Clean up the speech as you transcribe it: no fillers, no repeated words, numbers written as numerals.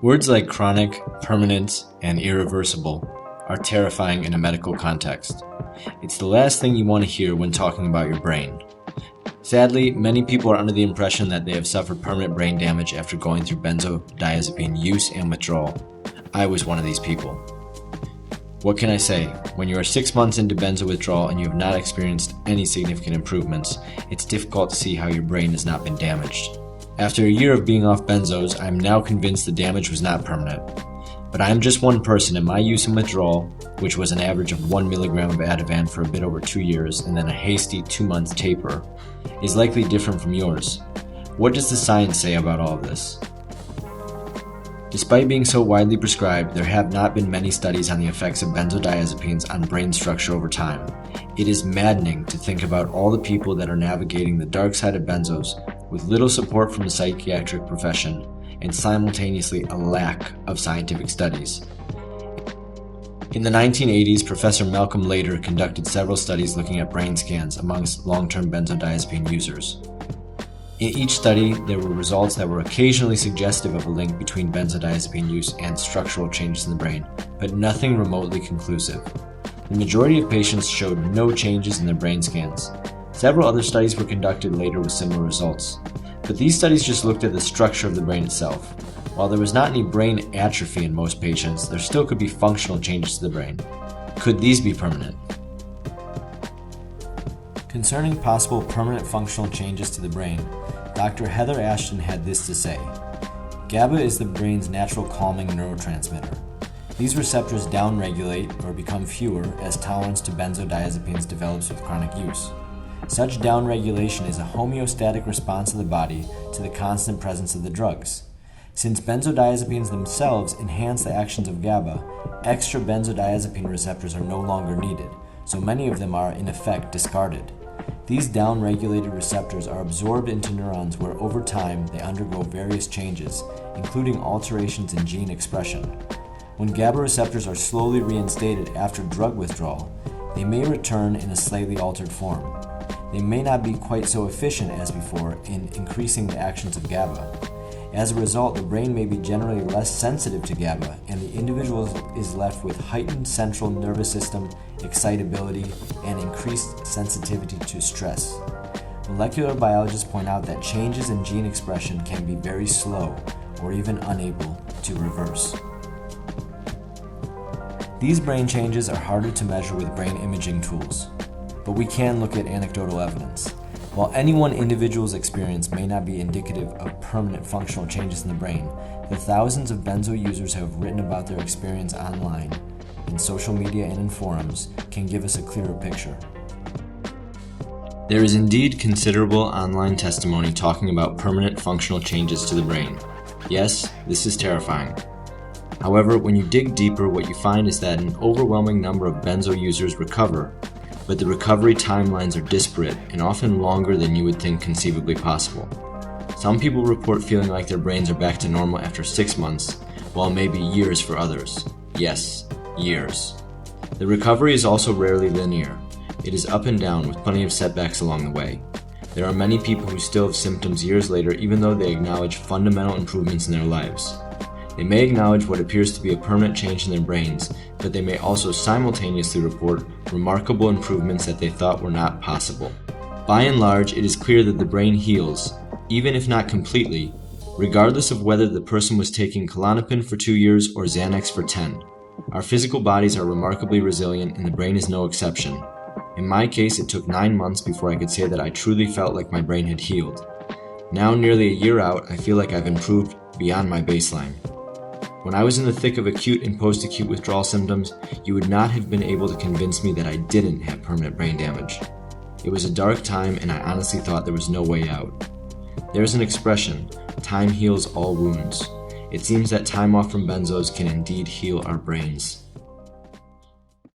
Words like chronic, permanent, and irreversible are terrifying in a medical context. It's the last thing you want to hear when talking about your brain. Sadly, many people are under the impression that they have suffered permanent brain damage after going through benzodiazepine use and withdrawal. I was one of these people. What can I say? When you are 6 months into benzo withdrawal and you have not experienced any significant improvements, it's difficult to see how your brain has not been damaged. After a year of being off benzos, I am now convinced the damage was not permanent. But I am just one person, and my use and withdrawal, which was an average of 1 milligram of ativan for a bit over 2 years and then a hasty 2-month taper, is likely different from yours. What does the science say about all of this? Despite being so widely prescribed, there have not been many studies on the effects of benzodiazepines on brain structure over time. It is maddening to think about all the people that are navigating the dark side of benzos with little support from the psychiatric profession and simultaneously a lack of scientific studies. In the 1980s, Professor Malcolm Lader conducted several studies looking at brain scans amongst long-term benzodiazepine users. In each study, there were results that were occasionally suggestive of a link between benzodiazepine use and structural changes in the brain, but nothing remotely conclusive. The majority of patients showed no changes in their brain scans. Several other studies were conducted later with similar results, but these studies just looked at the structure of the brain itself. While there was not any brain atrophy in most patients, there still could be functional changes to the brain. Could these be permanent? Concerning possible permanent functional changes to the brain, Dr. Heather Ashton had this to say: GABA is the brain's natural calming neurotransmitter. These receptors downregulate or become fewer as tolerance to benzodiazepines develops with chronic use. Such downregulation is a homeostatic response of the body to the constant presence of the drugs. Since benzodiazepines themselves enhance the actions of GABA, extra benzodiazepine receptors are no longer needed, so many of them are in effect discarded. These downregulated receptors are absorbed into neurons where over time they undergo various changes, including alterations in gene expression. When GABA receptors are slowly reinstated after drug withdrawal, they may return in a slightly altered form. They may not be quite so efficient as before in increasing the actions of GABA. As a result, the brain may be generally less sensitive to GABA, and the individual is left with heightened central nervous system excitability and increased sensitivity to stress. Molecular biologists point out that changes in gene expression can be very slow or even unable to reverse. These brain changes are harder to measure with brain imaging tools, but we can look at anecdotal evidence. While any one individual's experience may not be indicative of permanent functional changes in the brain, the thousands of benzo users who have written about their experience online, in social media and in forums, can give us a clearer picture. There is indeed considerable online testimony talking about permanent functional changes to the brain. Yes, this is terrifying. However, when you dig deeper, what you find is that an overwhelming number of benzo users recover, but the recovery timelines are disparate and often longer than you would think conceivably possible. Some people report feeling like their brains are back to normal after 6 months, while maybe years for others. Yes, years. The recovery is also rarely linear. It is up and down with plenty of setbacks along the way. There are many people who still have symptoms years later even though they acknowledge fundamental improvements in their lives. They may acknowledge what appears to be a permanent change in their brains, but they may also simultaneously report remarkable improvements that they thought were not possible. By and large, it is clear that the brain heals, even if not completely, regardless of whether the person was taking Klonopin for 2 years or Xanax for 10. Our physical bodies are remarkably resilient, and the brain is no exception. In my case, it took 9 months before I could say that I truly felt like my brain had healed. Now, nearly a year out, I feel like I've improved beyond my baseline. When I was in the thick of acute and post-acute withdrawal symptoms, you would not have been able to convince me that I didn't have permanent brain damage. It was a dark time, and I honestly thought there was no way out. There's an expression, time heals all wounds. It seems that time off from benzos can indeed heal our brains.